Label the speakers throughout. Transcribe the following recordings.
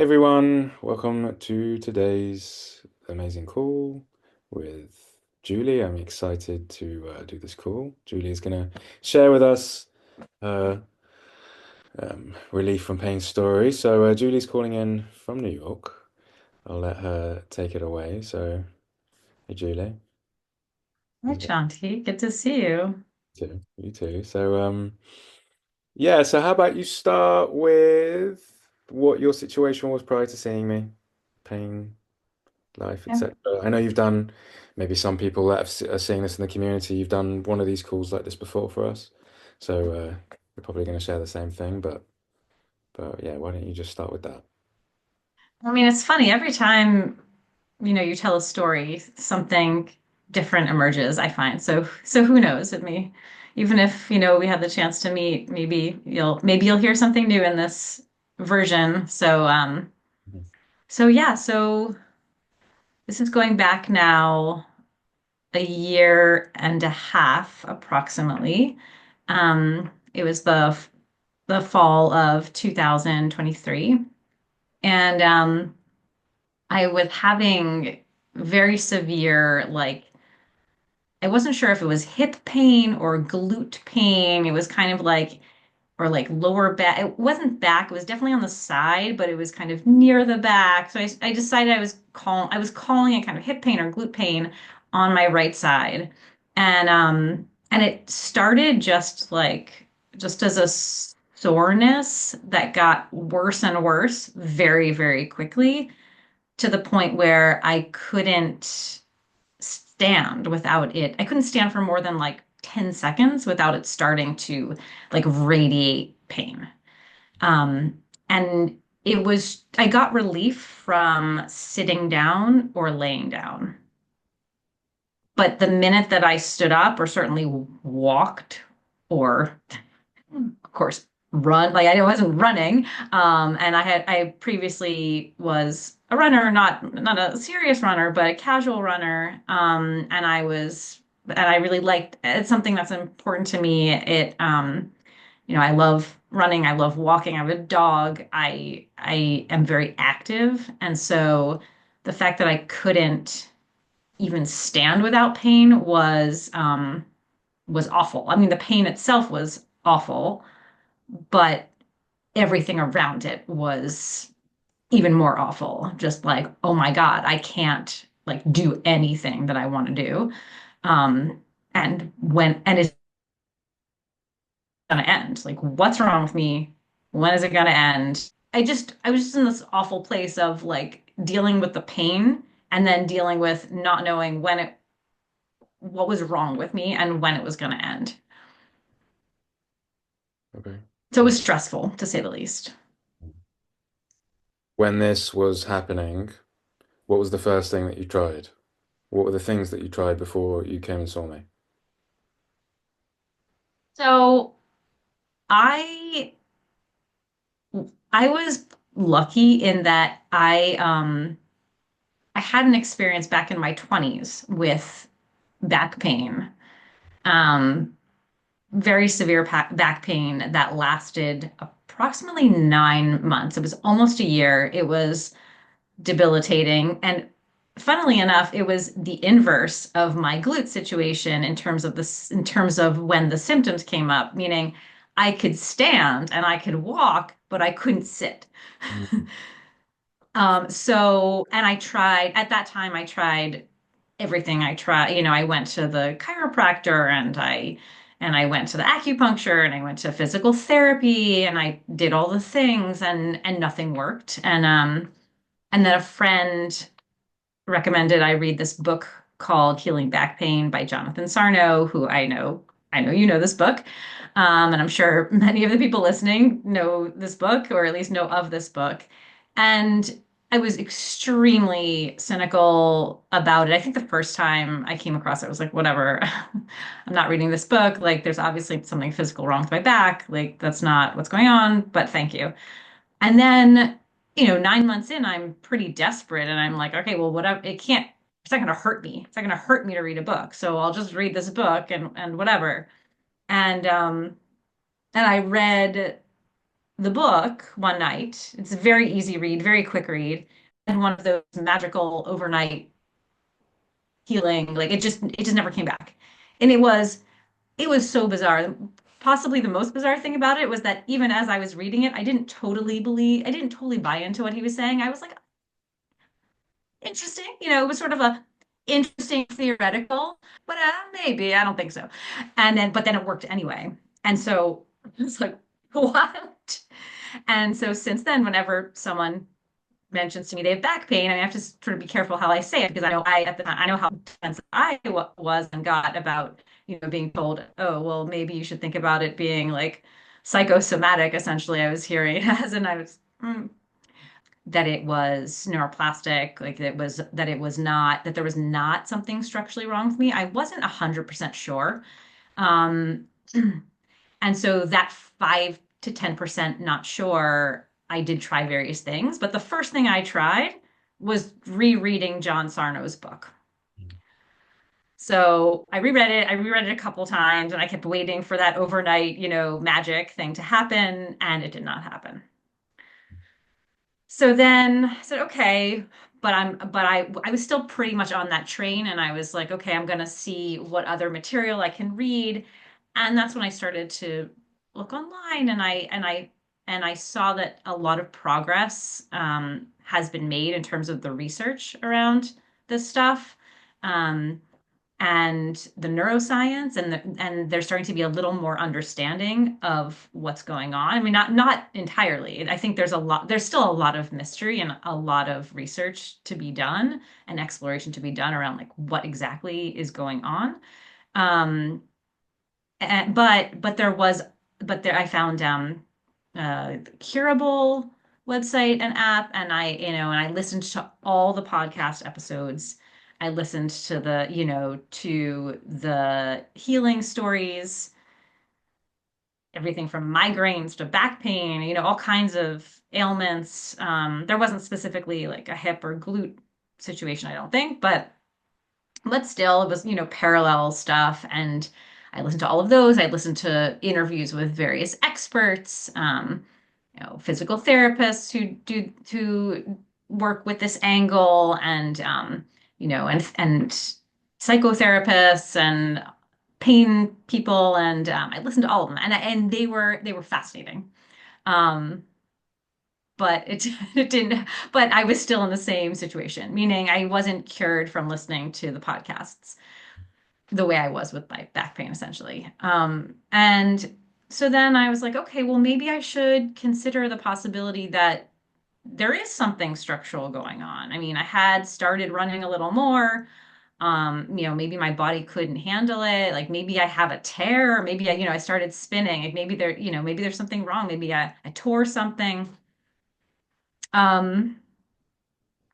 Speaker 1: Everyone, welcome to today's amazing call with Julie. I'm excited to do this call. Julie is going to share with us her relief from pain story. Julie's calling in from New York. I'll let her take it away. Hey, Julie.
Speaker 2: Hi, Jonty. Good to see you.
Speaker 1: You too. Yeah, so how about you start with what your situation was prior to seeing me? Pain, life,
Speaker 2: Yeah.
Speaker 1: etc. I know you've done, maybe some people that are seeing this in the community, you've done one of these calls like this before for us. You're probably going to share the same thing, but yeah, why don't you just start with that?
Speaker 2: I mean, it's funny. Every time, you tell a story, something different emerges, I find. So who knows? Even if, we had the chance to meet, maybe you'll hear something new in this version. So yeah, so this is going back now a year and a half approximately. It was the fall of 2023. And I was having very severe, like, I wasn't sure if it was hip pain or glute pain. It was kind of like, or like lower back. It wasn't back. It was definitely on the side, but it was kind of near the back. So I decided I was calling it kind of hip pain or glute pain on my right side. And it started just as a soreness that got worse and worse very, very quickly to the point where I couldn't stand without it. I couldn't stand for more than like 10 seconds without it starting to like radiate pain. Um, and I got relief from sitting down or laying down. But the minute that I stood up or certainly walked or of course, run. Like I wasn't running. And I previously was a runner, not a serious runner, but a casual runner. And I really liked it's something that's important to me. I love running. I love walking. I have a dog. I am very active, and so the fact that I couldn't even stand without pain was awful. I mean, the pain itself was awful, but everything around it was even more awful. Just like, oh my God, I can't like do anything that I want to do. Um, and it's gonna end. Like, what's wrong with me? When is it gonna end? I was just in this awful place of like dealing with the pain and then dealing with not knowing what was wrong with me and when it was gonna end.
Speaker 1: Okay.
Speaker 2: So it was stressful to say the least.
Speaker 1: When this was happening, what was the first thing that you tried? What were the things that you tried before you came and saw me?
Speaker 2: So I I was lucky in that I had an experience back in my 20s with back pain. Um Very severe back pain that lasted approximately 9 months. It was almost a year. It was debilitating. And funnily enough, it was the inverse of my glute situation in terms of when the symptoms came up, meaning I could stand and I could walk, but I couldn't sit.
Speaker 1: Mm.
Speaker 2: And at that time, I tried everything. I went to the chiropractor and I went to the acupuncture and I went to physical therapy and I did all the things and nothing worked. And then a friend recommended I read this book called Healing Back Pain by Jonathan Sarno, who I know you know this book. And I'm sure many of the people listening know this book, or at least know of this book. And I was extremely cynical about it. I think the first time I came across it, I was like, whatever, I'm not reading this book. Like, there's obviously something physical wrong with my back. Like, that's not what's going on, but thank you. And then, 9 months in, I'm pretty desperate and I'm like, okay, well, whatever, it's not going to hurt me. It's not going to hurt me to read a book. So I'll just read this book and whatever. And, um, and I read the book one night. It's a very easy read, very quick read, and one of those magical overnight healing. Like it just never came back. And it was so bizarre. Possibly the most bizarre thing about it was that even as I was reading it, I didn't totally buy into what he was saying. I was like, interesting. It was sort of a interesting theoretical, but maybe I don't think so. But then it worked anyway. And so it's like, what? And so since then, whenever someone mentions to me they have back pain, I have to sort of be careful how I say it because I know at the time I know how tense was and got about being told, oh well, maybe you should think about it being like psychosomatic. Essentially, I was hearing it as, and I was. That it was neuroplastic, like it was not that there was not something structurally wrong with me. I wasn't 100% sure. Um, and so that 5 to 10% not sure, I did try various things, but the first thing I tried was rereading John Sarno's book. So I reread it a couple times, and I kept waiting for that overnight, magic thing to happen, and it did not happen. So then I said, okay, but I was still pretty much on that train, and I was like, okay, I'm gonna see what other material I can read. And that's when I started to look online, and I saw that a lot of progress has been made in terms of the research around this stuff. Um, and the neuroscience, and there's starting to be a little more understanding of what's going on. I mean, not entirely. I think there's still a lot of mystery and a lot of research to be done and exploration to be done around like what exactly is going on. Um, but there I found Curable website and app, and I listened to all the podcast episodes. I listened to the healing stories, everything from migraines to back pain, all kinds of ailments. There wasn't specifically like a hip or glute situation, I don't think, but still it was parallel stuff. And I listened to all of those. I listened to interviews with various experts, physical therapists who work with this angle, and and psychotherapists and pain people. And I listened to all of them, and they were fascinating. um, but it it didn't. But I was still in the same situation, meaning I wasn't cured from listening to the podcasts the way I was with my back pain, essentially. And so then I was like, okay, well, maybe I should consider the possibility that there is something structural going on. I mean, I had started running a little more. Maybe my body couldn't handle it. Like maybe I have a tear, or maybe I started spinning. Like maybe there's something wrong. Maybe I tore something. Um,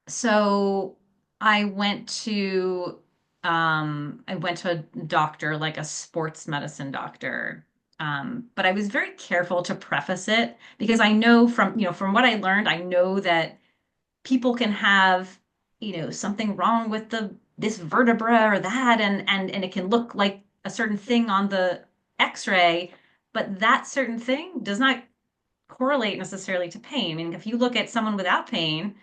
Speaker 2: So I went to a doctor, like a sports medicine doctor. But I was very careful to preface it because I know from what I learned, I know that people can have, something wrong with this vertebra or that, and it can look like a certain thing on the X-ray, but that certain thing does not correlate necessarily to pain. I mean, if you look at someone without pain,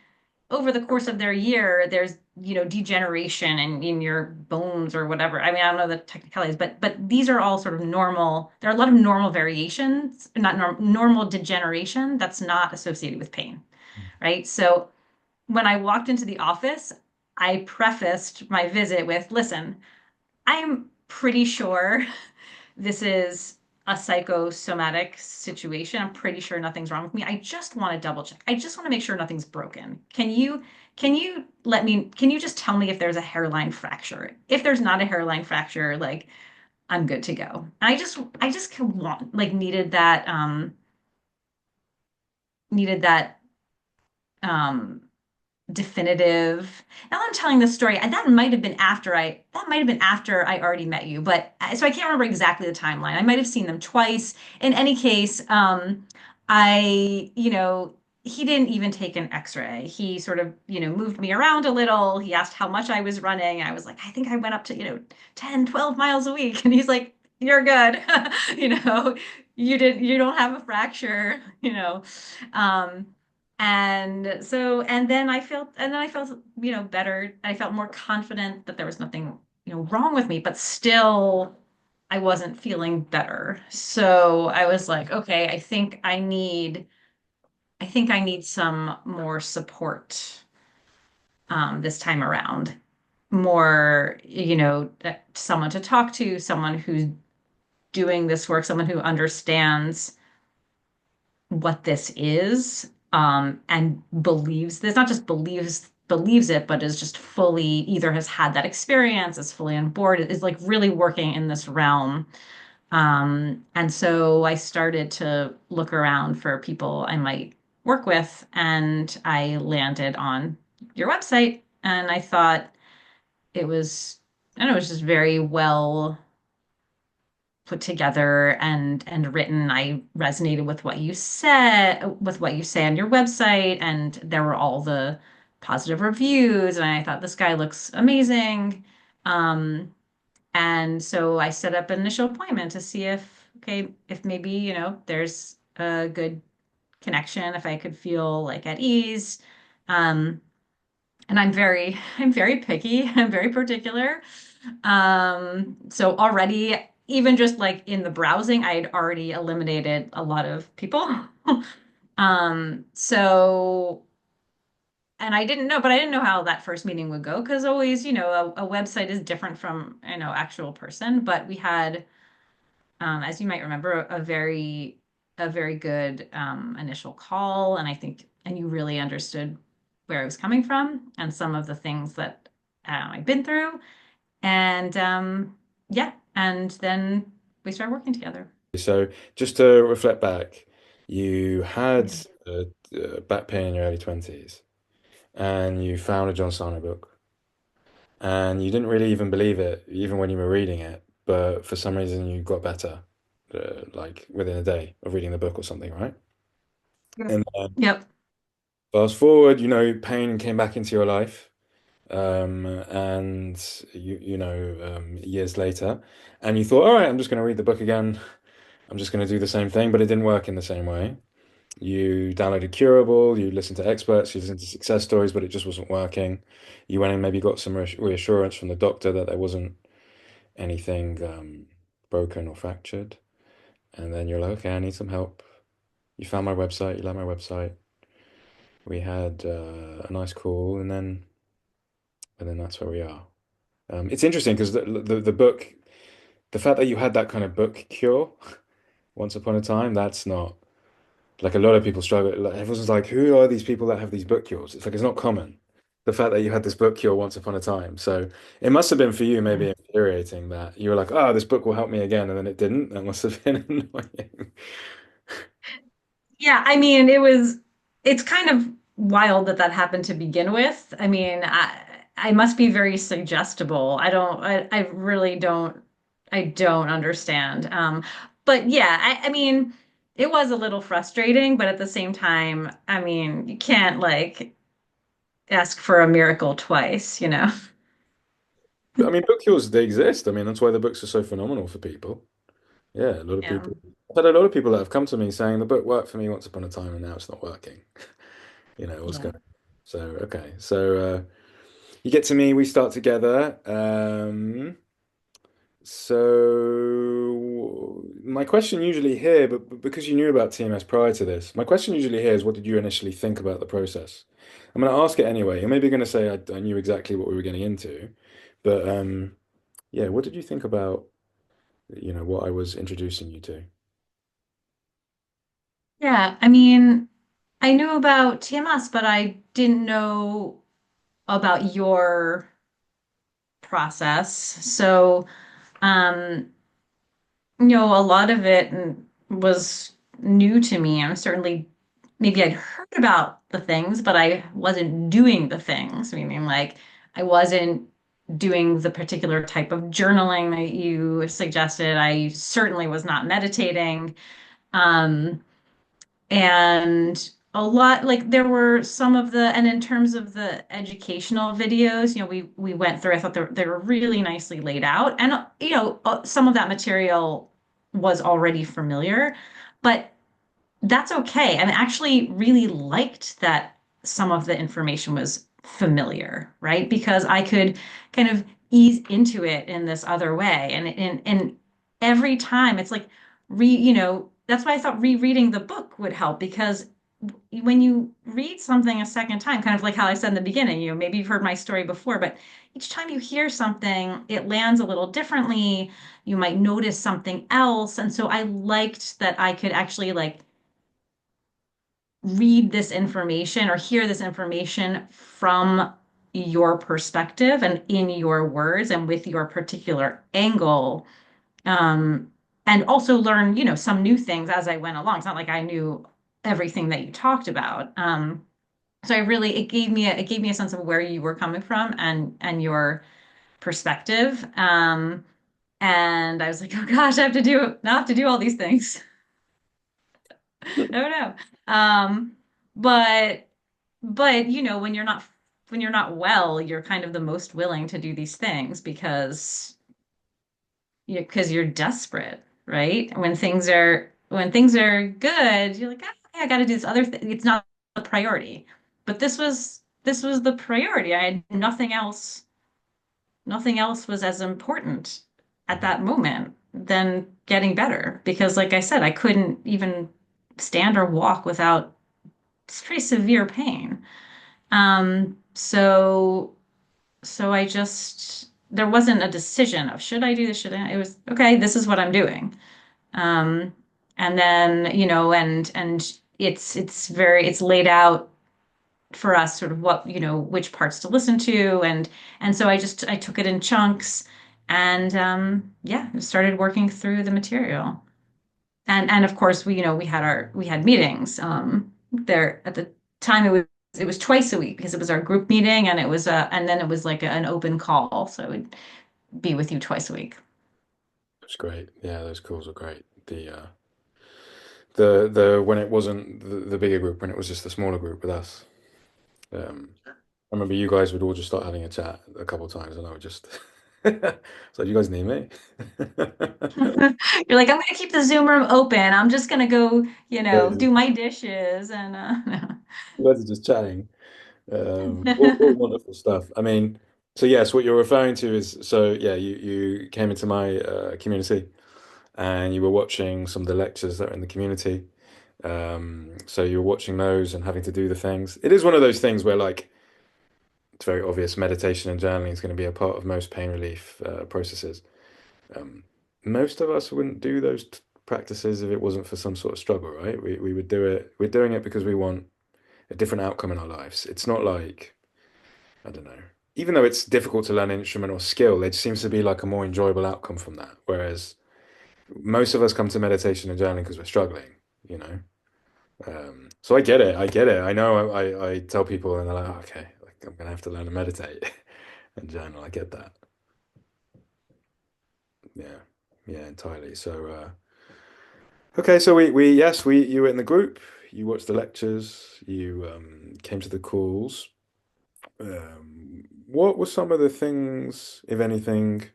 Speaker 2: over the course of their year, there's, degeneration in your bones or whatever. I mean, I don't know the technicalities, but these are all sort of normal. There are a lot of normal variations, not normal degeneration that's not associated with pain, right? So when I walked into the office, I prefaced my visit with, listen, I'm pretty sure this is a psychosomatic situation. I'm pretty sure nothing's wrong with me. I just want to double check. I just want to make sure nothing's broken. Can you just tell me if there's a hairline fracture? If there's not a hairline fracture, like I'm good to go. I just want like needed that um definitive. Now I'm telling this story, and that might have been after I already met you, but so I can't remember exactly the timeline. I might have seen them twice. In any case, he didn't even take an X-ray. He sort of, moved me around a little. He asked how much I was running. I was like, I think I went up to, 10, 12 miles a week. And he's like, you're good. You know, you don't have a fracture, you know. Um, and then I felt, better. I felt more confident that there was nothing, wrong with me, but still I wasn't feeling better. So I was like, okay, I think I need some more support this time around. More, someone to talk to, someone who's doing this work, someone who understands what this is, and believes this, not just believes it, but is just fully either has had that experience, is fully on board, is like really working in this realm. And so I started to look around for people I might work with, and I landed on your website, and I thought it was, I don't know, it was just very well put together and written. I resonated with what you said, with what you say on your website, and there were all the positive reviews, and I thought this guy looks amazing. Um, and so I set up an initial appointment to see if maybe, there's a good connection, if I could feel like at ease. Um, and I'm very picky. I'm very particular. So already, even just like in the browsing, I had already eliminated a lot of people. So, and I didn't know, but I didn't know how that first meeting would go because always, a website is different from, actual person. But we had, as you might remember, a very good initial call, and I think, and you really understood where I was coming from and some of the things that I've been through. And yeah, and then we started working together.
Speaker 1: So just to reflect back, you had
Speaker 2: Yeah.
Speaker 1: back pain in your early 20s and you found a John Sarno book and you didn't really even believe it, even when you were reading it, but for some reason you got better, like within a day of reading the book or something, right?
Speaker 2: Yep.
Speaker 1: And then
Speaker 2: Yep.
Speaker 1: fast forward, pain came back into your life, and years later, and you thought, all right, I'm just going to read the book again. I'm just going to do the same thing, but it didn't work in the same way. You downloaded Curable, you listened to experts, you listened to success stories, but it just wasn't working. You went and maybe got some reassurance from the doctor that there wasn't anything broken or fractured. And then you're like, okay, I need some help. You found my website, you like my website. We had a nice call, and then that's where we are. It's interesting because the book, the fact that you had that kind of book cure once upon a time, that's not. Like a lot of people struggle. Like everyone's like, who are these people that have these book cures? It's like it's not common. The fact that you had this book cure once upon a time. So it must have been for you maybe infuriating that you were like, oh, this book will help me again, and then it didn't. That must have been annoying.
Speaker 2: Yeah, it's kind of wild that that happened to begin with. I mean, I must be very suggestible. I really I don't understand. But yeah, I mean, it was a little frustrating, but at the same time, I mean, you can't like ask for a miracle twice, you know?
Speaker 1: But I mean, book cures, they exist. I mean, that's why the books are so phenomenal for people. Yeah, a lot of
Speaker 2: Yeah.
Speaker 1: people. I've had a lot of people that have come to me saying the book worked for me once upon a time and now it's not working. What's
Speaker 2: Yeah.
Speaker 1: going on? So, okay. So, you get to me, we start together. So my question usually here, but because you knew about TMS prior to this, my question usually here is what did you initially think about the process? I'm going to ask it anyway. You're maybe going to say I knew exactly what we were getting into, but yeah, what did you think about, what I was introducing you to?
Speaker 2: Yeah, I mean, I knew about TMS, but I didn't know about your process. So, um, a lot of it was new to me. I'm certainly, maybe I'd heard about the things, but I wasn't doing the things, meaning like I wasn't doing the particular type of journaling that you suggested. I certainly was not meditating. Um, and a lot like there were some of the, and in terms of the educational videos, we went through, I thought they were really nicely laid out, and some of that material was already familiar. But that's okay. I mean, actually really liked that some of the information was familiar, right? Because I could kind of ease into it in this other way. And every time it's like that's why I thought rereading the book would help because when you read something a second time, kind of like how I said in the beginning, maybe you've heard my story before, but each time you hear something, it lands a little differently. You might notice something else. And so I liked that I could actually like read this information or hear this information from your perspective and in your words and with your particular angle. Um, and also learn, some new things as I went along. It's not like I knew everything that you talked about. So it gave me a sense of where you were coming from and your perspective. And I was like, oh gosh, I have to do all these things. Oh no. But when you're not well, you're kind of the most willing to do these things because you're desperate, right? When things are good, you're like, okay, I got to do this other thing. It's not a priority. But this was the priority. I had nothing else was as important at that moment than getting better because like I said, I couldn't even stand or walk without pretty severe pain. So I just there wasn't a decision of should I do this, should I? It was okay, this is what I'm doing. Um, and then, and it's laid out for us sort of what, which parts to listen to and so I took it in chunks and yeah, started working through the material. And of course we had meetings there at the time it was twice a week because it was our group meeting and then it was like an open call so it would be with you twice a week.
Speaker 1: It's great. Yeah, those calls are great. The when it wasn't the bigger group, when it was just the smaller group with us. Um, I remember you guys would all just start having a chat a couple of times, and I would just so you guys need me.
Speaker 2: You're like, I'm gonna keep the Zoom room open. I'm just gonna go,
Speaker 1: Yeah,
Speaker 2: do my dishes and
Speaker 1: you guys are just chatting. All wonderful stuff. I mean, so yes, what you're referring to is so yeah, you came into my community and you were watching some of the lectures that are in the community. So you were watching those and having to do the things. It is one of those things where like it's very obvious meditation and journaling is going to be a part of most pain relief processes. Um, Most of us wouldn't do those practices if it wasn't for some sort of struggle, right? We would do it. We're doing it because we want a different outcome in our lives. It's not like, I don't know, even though it's difficult to learn an instrument or skill, there just seems to be like a more enjoyable outcome from that. Whereas most of us come to meditation and journaling because we're struggling, you know? So I get it. I get it. I know I tell people and they're like, oh, okay, like I'm gonna have to learn to meditate and journal. I get that. Yeah. Yeah, entirely. So okay, so we yes, you were in the group, you watched the lectures, you came to the calls. What were some of the things, if anything,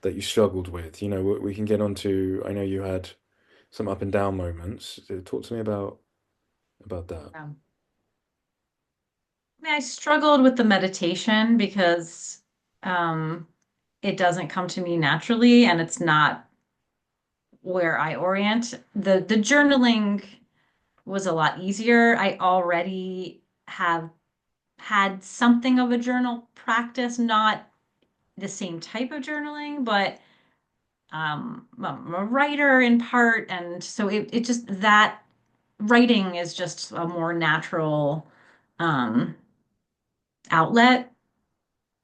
Speaker 1: that you struggled with? You know, we can get onto, I know you had some up and down moments. Talk to me about that.
Speaker 2: I mean, I struggled with the meditation because um it doesn't come to me naturally and it's not where I orient. The journaling was a lot easier. I already have had something of a journal practice, not the same type of journaling, but I'm a writer in part, and so it just that writing is just a more natural um, outlet.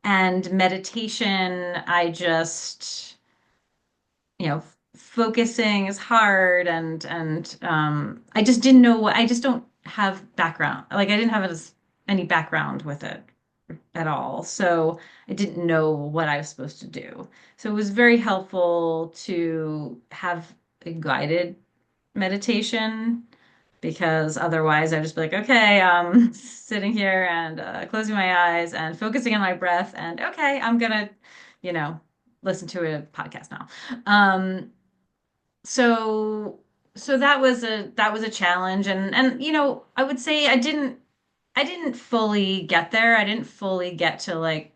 Speaker 2: And meditation, focusing is hard, and I just didn't know what I just don't have background. Like I didn't have any background with it at all. So I didn't know what I was supposed to do. So it was very helpful to have a guided meditation because otherwise I'd just be like, okay, sitting here and closing my eyes and focusing on my breath. And okay, I'm gonna, you know, listen to a podcast now. Um, so so that was a challenge, and I would say I didn't fully get there. I didn't fully get to like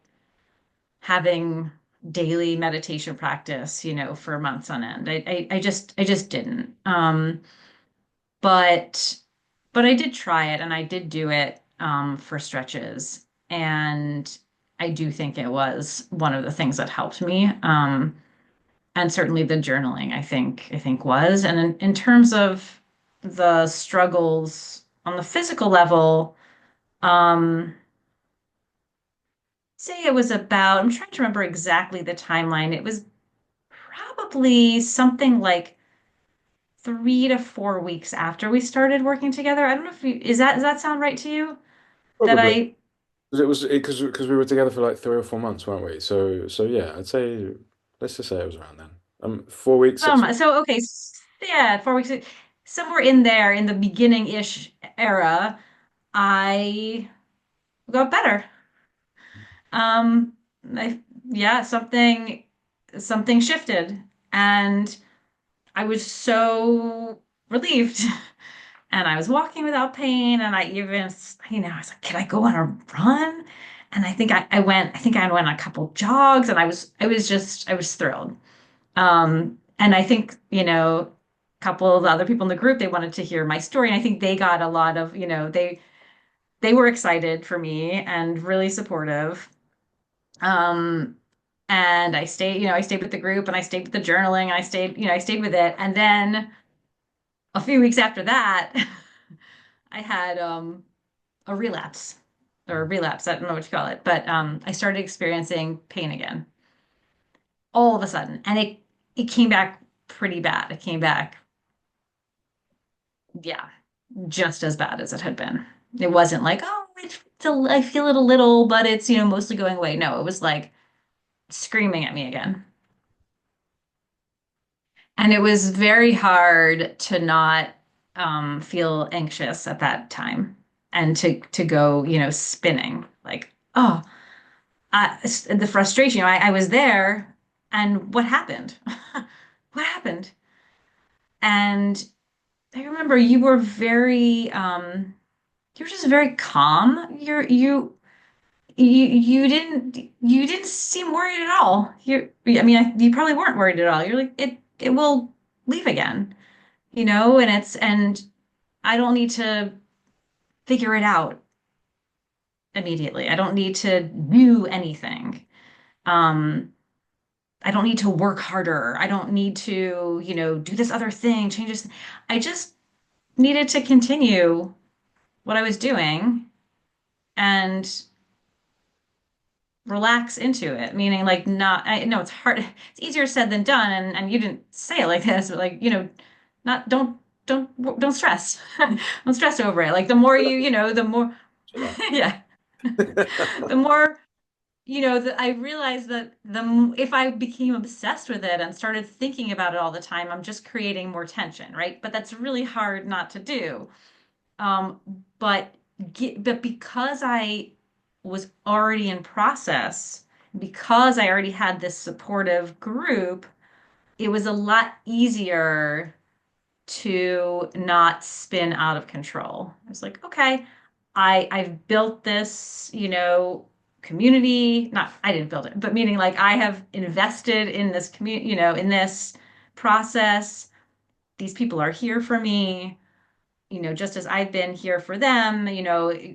Speaker 2: having daily meditation practice, for months on end. I just didn't. But but I did try it and I did do it for stretches. And I do think it was one of the things that helped me. And certainly the journaling, I think was. And in terms of the struggles on the physical level, um, say it was about, I'm trying to remember exactly the timeline. It was probably something like 3 to 4 weeks after we started working together. I don't know if you, does that sound right to you? That
Speaker 1: Probably.
Speaker 2: I,
Speaker 1: 'Cause it was because we were together for like 3 or 4 months, weren't we? So yeah, I'd say let's just say it was around then. 4 weeks, 6 weeks.
Speaker 2: so okay, yeah, 4 weeks, somewhere in there in the beginning-ish era, I got better. Um, I, yeah, something shifted, and I was so relieved. And I was walking without pain, and I even, I was like, can I go on a run? And I think I went on a couple jogs, and I was thrilled. And I think, a couple of the other people in the group, they wanted to hear my story, and I think they got a lot of, they were excited for me and really supportive. Um, and I stayed with the group, and I stayed with the journaling, and I stayed with it. And then a few weeks after that, I had a relapse or a relapse. I don't know what you call it, but I started experiencing pain again all of a sudden, and it came back pretty bad. It came back, yeah, just as bad as it had been. It wasn't like, oh, I feel it a little, but it's mostly going away. No, it was like screaming at me again. And it was very hard to not feel anxious at that time and to go, spinning like, oh, the frustration. I was there, and what happened? What happened? And I remember you were just very calm. You didn't seem worried at all. You probably weren't worried at all. You're like, it will leave again, and I don't need to figure it out immediately. I don't need to do anything. Um, I don't need to work harder. I don't need to, do this other thing, change this. I just needed to continue what I was doing and relax into it, meaning like not, I know it's hard. It's easier said than done. And you didn't say it like this, but like, not, don't stress. Don't stress over it. Like the more the more,
Speaker 1: Chill out.
Speaker 2: yeah, the more I realized that if I became obsessed with it and started thinking about it all the time, I'm just creating more tension, right? But that's really hard not to do. Um, but but because I was already in process, because I already had this supportive group, it was a lot easier to not spin out of control. I was like, okay, I've built this, community. Not I didn't build it, but meaning like I have invested in this community, in this process. These people are here for me, just as I've been here for them,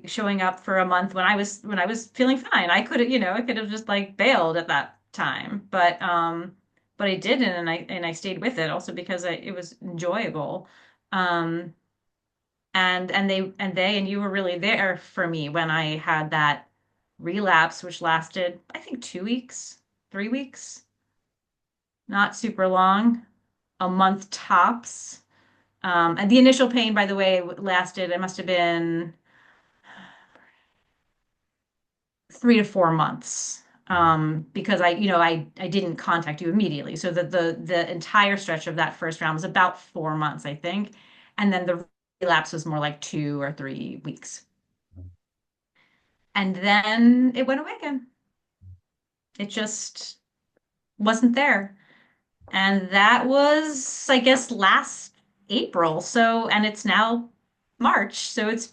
Speaker 2: showing up for a month when I was feeling fine. I could have just like bailed at that time, but I didn't, and I stayed with it also because it was enjoyable. Um, and you were really there for me when I had that relapse, which lasted, I think, 2 weeks, 3 weeks, not super long, a month tops. And the initial pain, by the way, lasted, it must have been 3 to 4 months. Because I didn't contact you immediately. So the entire stretch of that first round was about 4 months, I think. And then the relapse was more like 2 or 3 weeks. And then it went away again. It just wasn't there. And that was, I guess, last April. So, and it's now March. So it's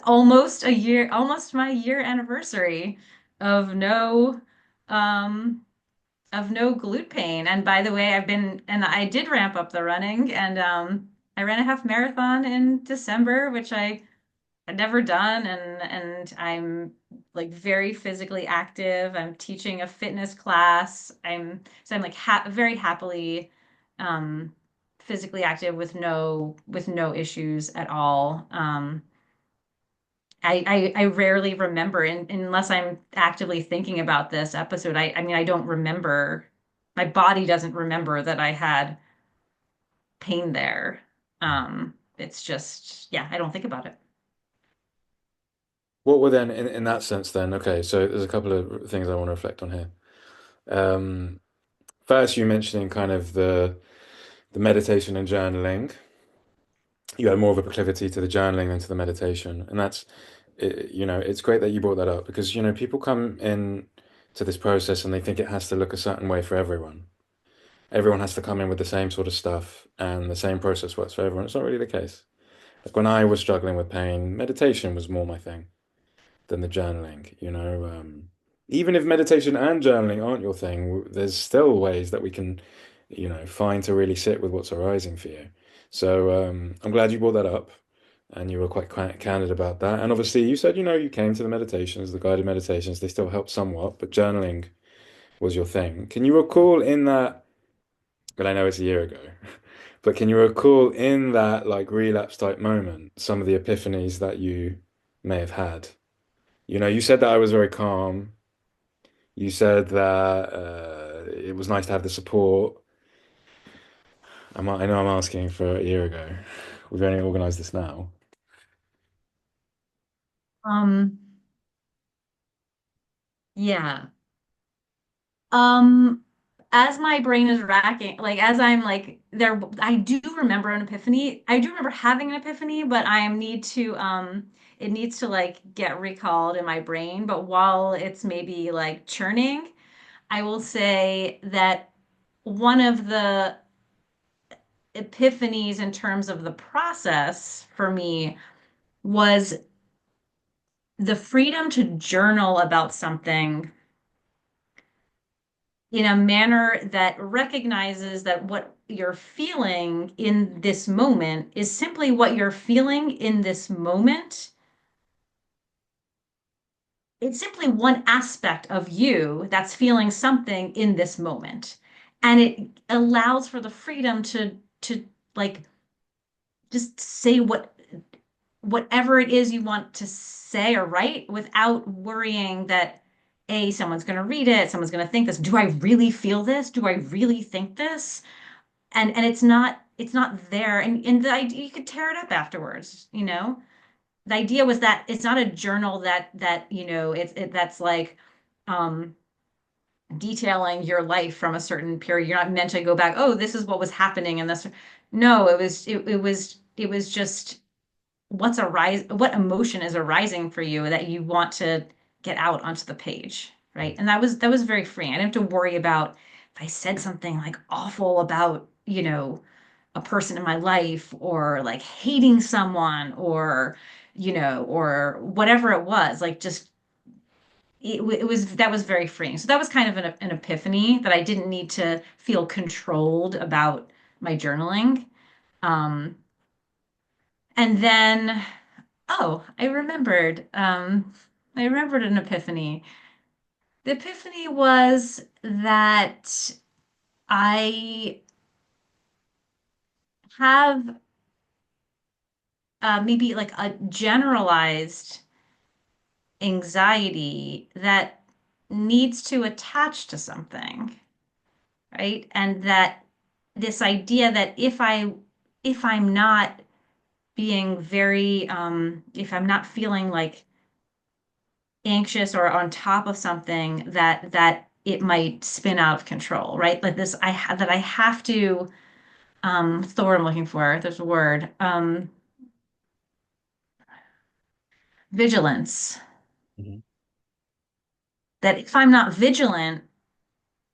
Speaker 2: almost a year, almost my year anniversary of no, um, of no glute pain. And by the way, and I did ramp up the running and, I ran a half marathon in December, which I'd never done, and I'm like very physically active. I'm teaching a fitness class. I'm like very happily um, physically active with no issues at all. I rarely remember, unless I'm actively thinking about this episode. I mean, I don't remember. My body doesn't remember that I had pain there. It's just, yeah, I don't think about it.
Speaker 1: What were then in that sense then? Okay, so there's a couple of things I want to reflect on here. Um, First, you mentioning kind of the meditation and journaling. You had more of a proclivity to the journaling than to the meditation, and it's great that you brought that up because people come in to this process and they think it has to look a certain way for everyone. Everyone has to come in with the same sort of stuff, and the same process works for everyone. It's not really the case. Like when I was struggling with pain, meditation was more my thing than the journaling, even if meditation and journaling aren't your thing, there's still ways that we can, find to really sit with what's arising for you. So I'm glad you brought that up and you were quite candid about that. And obviously, you said, you came to the meditations, the guided meditations, they still help somewhat, but journaling was your thing. Can you recall in that, but I know it's a year ago, but can you recall in that like relapse type moment some of the epiphanies that you may have had? You said that I was very calm. You said that it was nice to have the support. I know I'm asking for a year ago. We've only organized this now.
Speaker 2: Um, yeah. Um, as my brain is racking, like as I'm like there, I do remember an epiphany. I do remember having an epiphany, but it needs to like get recalled in my brain. But while it's maybe like churning, I will say that one of the epiphanies in terms of the process for me was the freedom to journal about something in a manner that recognizes that what you're feeling in this moment is simply what you're feeling in this moment. It's simply one aspect of you that's feeling something in this moment. And it allows for the freedom to like just say whatever it is you want to say or write without worrying that someone's going to read it, someone's going to think this. Do I really feel this? Do I really think this? And it's not there. And the idea you could tear it up afterwards. The idea was that it's not a journal that that's like um detailing your life from a certain period. You're not meant to go back, oh, this is what was happening in this. No, it was just what emotion is arising for you that you want to get out onto the page, right? And that was very freeing. I didn't have to worry about if I said something like awful about, a person in my life or like hating someone or whatever it was, like just it was that was very freeing. So that was kind of an epiphany that I didn't need to feel controlled about my journaling. Um, and then Oh, I remembered an epiphany. The epiphany was that I have maybe like a generalized anxiety that needs to attach to something, right? And that this idea that if I'm not being very if I'm not feeling like anxious or on top of something that it might spin out of control, right? Like this, that I have to, what's the word I'm looking for? There's a word, vigilance.
Speaker 1: Mhm.
Speaker 2: That if I'm not vigilant,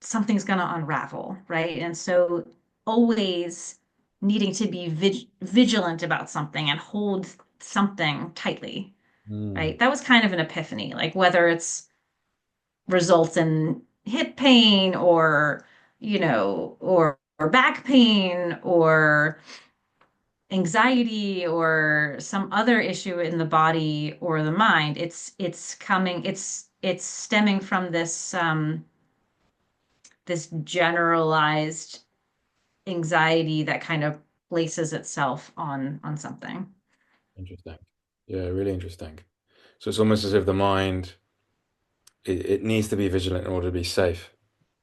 Speaker 2: something's going to unravel, right? And so always needing to be vigilant about something and hold something tightly,
Speaker 1: Mm.
Speaker 2: right? That was kind of an epiphany, like whether it's results in hip pain or, or back pain or anxiety or some other issue in the body or the mind. It's stemming from this generalized anxiety that kind of places itself on something.
Speaker 1: Interesting. Yeah, really interesting. So it's almost as if the mind it needs to be vigilant in order to be safe.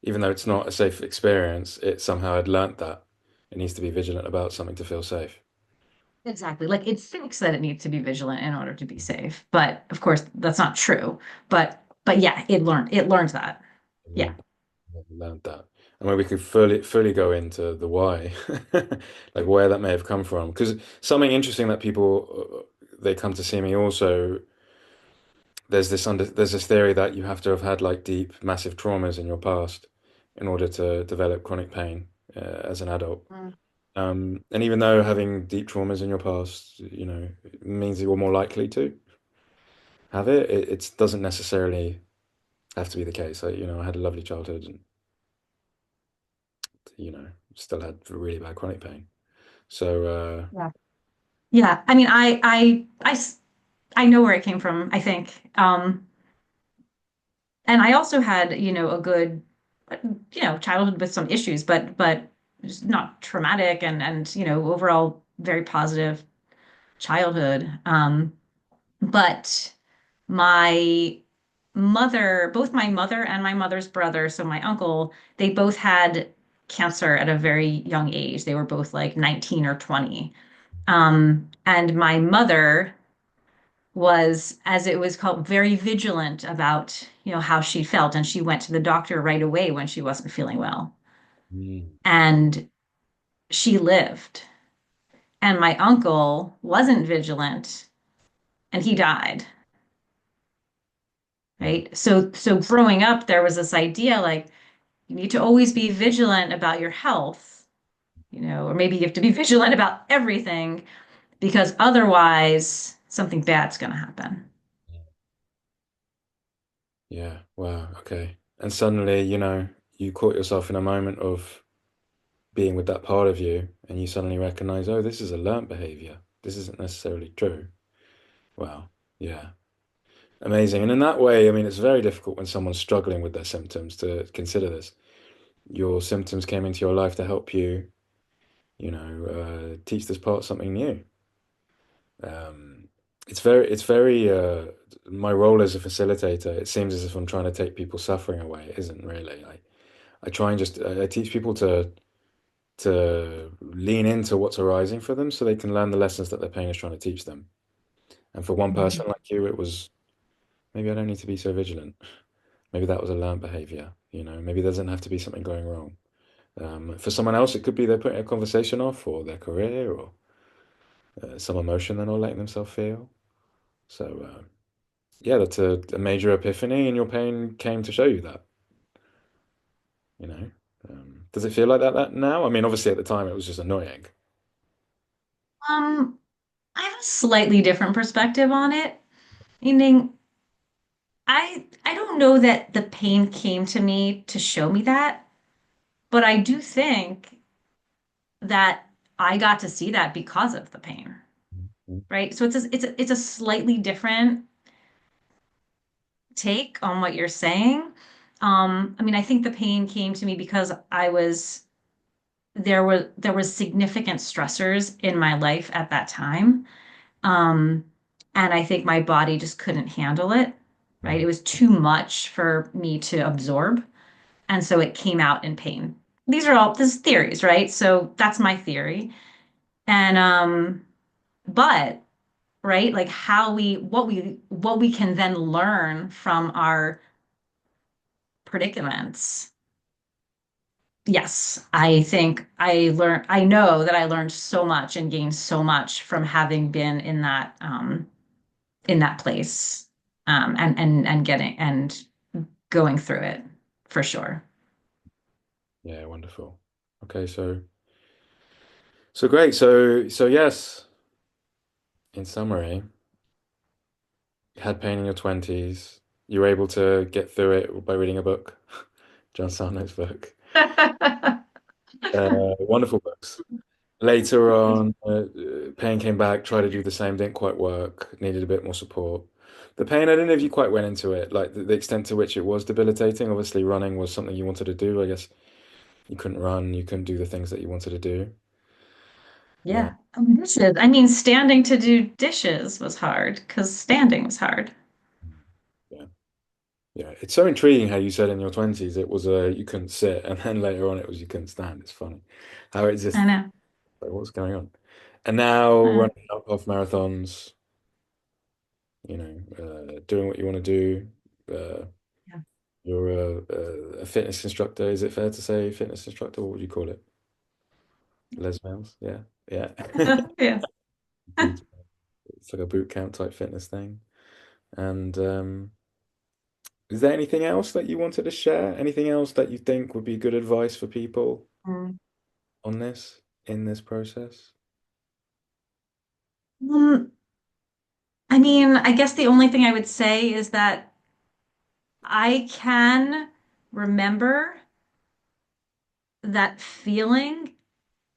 Speaker 1: Even though it's not a safe experience, it somehow had learnt that it needs to be vigilant about something to feel safe.
Speaker 2: Exactly. Like it thinks that it needs to be vigilant in order to be safe. But of course, that's not true. But yeah, it learned that.
Speaker 1: It
Speaker 2: Yeah.
Speaker 1: learnt that. And where we could fully go into the why, like where that may have come from. Because something interesting that people they come to see me also, there's this theory that you have to have had like deep, massive traumas in your past in order to develop chronic pain as an adult.
Speaker 2: Mm.
Speaker 1: And even though having deep traumas in your past, means you're more likely to have it, it doesn't necessarily have to be the case. I had a lovely childhood and, still had really bad chronic pain. So,
Speaker 2: Yeah. Yeah. I mean, I know where it came from, I think. And I also had, a good, childhood with some issues, but just not traumatic and overall very positive childhood. But my both my mother and my mother's brother, so my uncle, they both had cancer at a very young age. They were both like 19 or 20. And my mother was, as it was called, very vigilant about, how she felt. And she went to the doctor right away when she wasn't feeling well.
Speaker 1: mm,
Speaker 2: And she lived. And my uncle wasn't vigilant and he died.
Speaker 1: wow.
Speaker 2: Right. So growing up, there was this idea like you need to always be vigilant about your health, or maybe you have to be vigilant about everything because otherwise something bad's going to happen.
Speaker 1: Yeah, wow, okay. And suddenly, you caught yourself in a moment of being with that part of you, and you suddenly recognize, oh, this is a learnt behavior. This isn't necessarily true. Wow, yeah. Amazing. And in that way, I mean, it's very difficult when someone's struggling with their symptoms to consider this. Your symptoms came into your life to help you, teach this part something new. Um, my role as a facilitator, it seems as if I'm trying to take people's suffering away. It isn't really. I try and I teach people to lean into what's arising for them so they can learn the lessons that their pain is trying to teach them. And for one
Speaker 2: Mhm.
Speaker 1: person like you, it was maybe I don't need to be so vigilant. Maybe that was a learned behavior, maybe there doesn't have to be something going wrong. For someone else, it could be they're putting a conversation off or their career or some emotion they're not letting themselves feel. So, yeah, that's a major epiphany, and your pain came to show you that, you know. Does it feel like that now? I mean, obviously at the time it was just annoying.
Speaker 2: Um, I have a slightly different perspective on it, meaning I don't know that the pain came to me to show me that, but I do think that I got to see that because of the pain, right? So it's a slightly different take on what you're saying. I mean, I think the pain came to me because there was significant stressors in my life at that time. Um, and I think my body just couldn't handle it, right?
Speaker 1: Mm,
Speaker 2: It was too much for me to absorb. And so it came out in pain. This is theories, right? So that's my theory. And but right, like what we can then learn from our predicaments. Yes, I think I know that I learned so much and gained so much from having been in that place, and getting and going through it for sure.
Speaker 1: Yeah, wonderful. Okay, so great. So yes, in summary, you had pain in your 20s. You were able to get through it by reading a book, John Sarno's book. Wonderful books. Later on, pain came back, tried to do the same, didn't quite work, needed a bit more support. The pain, I don't know if you quite went into it, like the extent to which it was debilitating. Obviously, running was something you wanted to do. I guess you couldn't run, you couldn't do the things that you wanted to do. Uh,
Speaker 2: Yeah. Dishes. I mean, standing to do dishes was hard because standing was hard.
Speaker 1: yeah, yeah. It's so intriguing how you said in your 20s it was you couldn't sit, and then later on it was you couldn't stand. It's funny how it just
Speaker 2: I know.
Speaker 1: like, what's going on? And now
Speaker 2: Uh,
Speaker 1: running off marathons, doing what you want to do. Uh,
Speaker 2: yeah.
Speaker 1: You're a fitness instructor. Is it fair to say fitness instructor? What would you call it? Les Mills? Yeah, yeah.
Speaker 2: Yeah.
Speaker 1: Boot, it's like a boot camp type fitness thing. And is there anything else that you wanted to share? Anything else that you think would be good advice for people
Speaker 2: Mm.
Speaker 1: on this in this process?
Speaker 2: Um, I mean, I guess the only thing I would say is that I can remember that feeling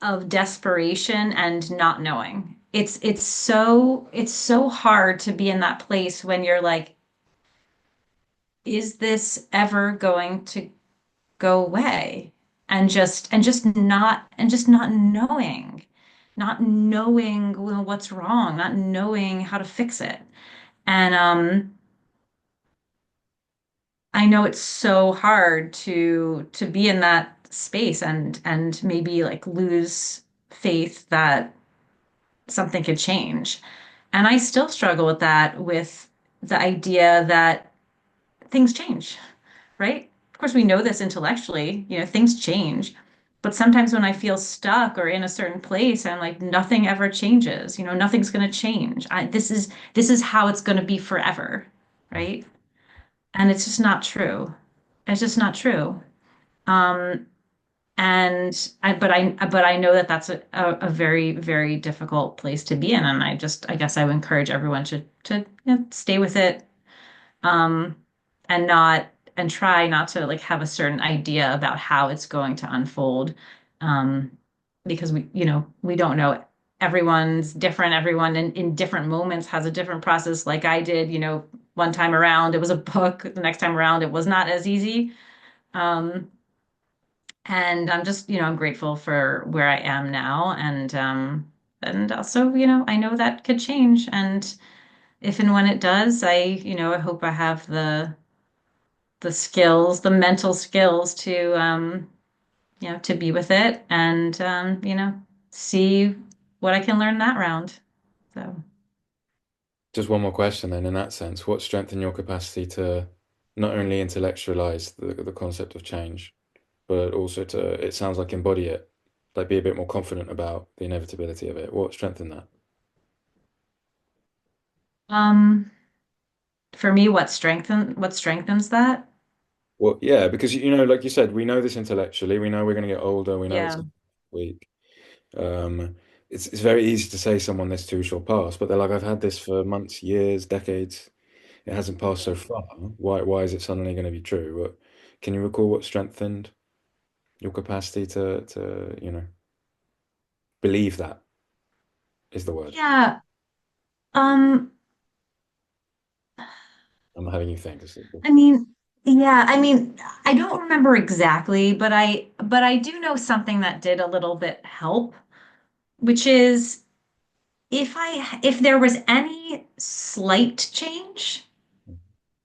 Speaker 2: of desperation and not knowing. It's so hard to be in that place when you're like, is this ever going to go away? And just not knowing, not knowing well, what's wrong, not knowing how to fix it. And I know it's so hard to be in that space and maybe like lose faith that something could change. And I still struggle with that, with the idea that things change, right? Of course, we know this intellectually, things change. But sometimes when I feel stuck or in a certain place, I'm like, nothing ever changes. Nothing's going to change. This is how it's going to be forever, right? And it's just not true. It's just not true. Um, but I know that that's a very, very difficult place to be in. And I guess I would encourage everyone to stay with it, um, and not, and try not to like have a certain idea about how it's going to unfold. Um, because we don't know. Everyone's different. Everyone in different moments has a different process. Like I did, one time around, it was a book. The next time around, it was not as easy. Um, and I'm just, I'm grateful for where I am now. And also, I know that could change. And if and when it does, I hope I have the skills, the mental skills to be with it and see what I can learn that round. So,
Speaker 1: Just one more question then, in that sense, what strengthened your capacity to not only intellectualize the concept of change, but also to, it sounds like embody it, like be a bit more confident about the inevitability of it. What strengthened that?
Speaker 2: um, for me, what strengthens that?
Speaker 1: Well, yeah, because like you said, we know this intellectually. We know we're going to get older. We know it's
Speaker 2: Yeah.
Speaker 1: weak. Um, it's very easy to say someone this too shall pass, but they're like, I've had this for months, years, decades. It hasn't passed so far. Why is it suddenly going to be true? Can you recall what strengthened your capacity to believe that is the word?
Speaker 2: Yeah. Um,
Speaker 1: I'm not having you think.
Speaker 2: I mean, yeah, I mean, I don't remember exactly, but I do know something that did a little bit help, which is if there was any slight change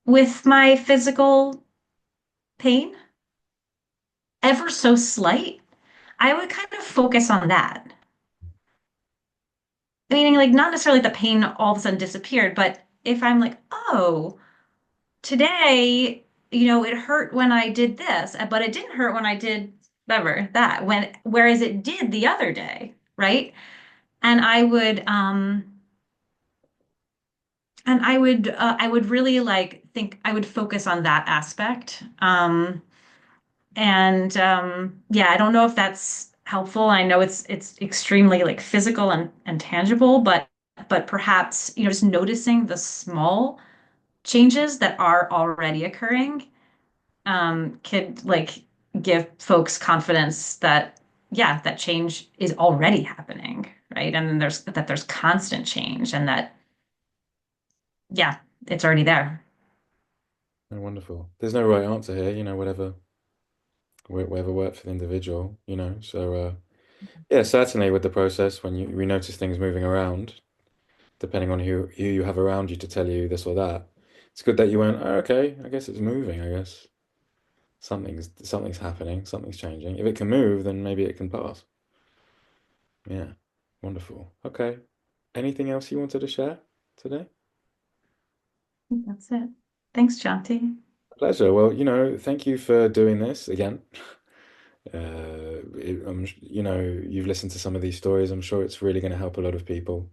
Speaker 2: with my physical pain, ever so slight, I would kind of focus on that. Meaning, like, not necessarily the pain all of a sudden disappeared, but if I'm like, oh, today, it hurt when I did this, but it didn't hurt when I did whatever that, whereas it did the other day, right? And I would really like think I would focus on that aspect. And yeah, I don't know if that's helpful. I know it's extremely like physical and tangible, but perhaps, just noticing the small changes that are already occurring could like give folks confidence that yeah, that change is already happening, right? And then there's constant change and that yeah, it's already there.
Speaker 1: Oh, wonderful. There's no right answer here, whatever whatever works for the individual, So yeah, certainly with the process when we notice things moving around, depending on who you have around you to tell you this or that, it's good that you went, oh, okay, I guess it's moving, I guess. Something's happening, something's changing. If it can move, then maybe it can pass. Yeah. Wonderful. Okay. Anything else you wanted to share today?
Speaker 2: That's it. Thanks, Jonty.
Speaker 1: Pleasure. Well, thank you for doing this again. You've listened to some of these stories. I'm sure it's really going to help a lot of people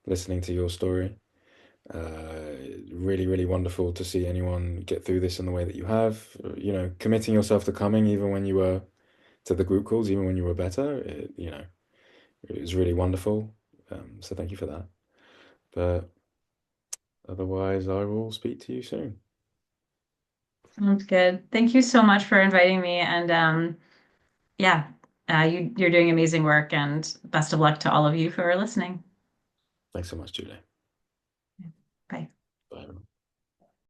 Speaker 1: listening to your story. Really, really wonderful to see anyone get through this in the way that you have. Committing yourself to coming even when you were to the group calls, even when you were better. It was really wonderful. So thank you for that. But otherwise, I will speak to you soon.
Speaker 2: Sounds good. Thank you so much for inviting me. And yeah, you're doing amazing work and best of luck to all of you who are listening.
Speaker 1: Thanks so much, Julie.
Speaker 2: Bye.
Speaker 1: Bye.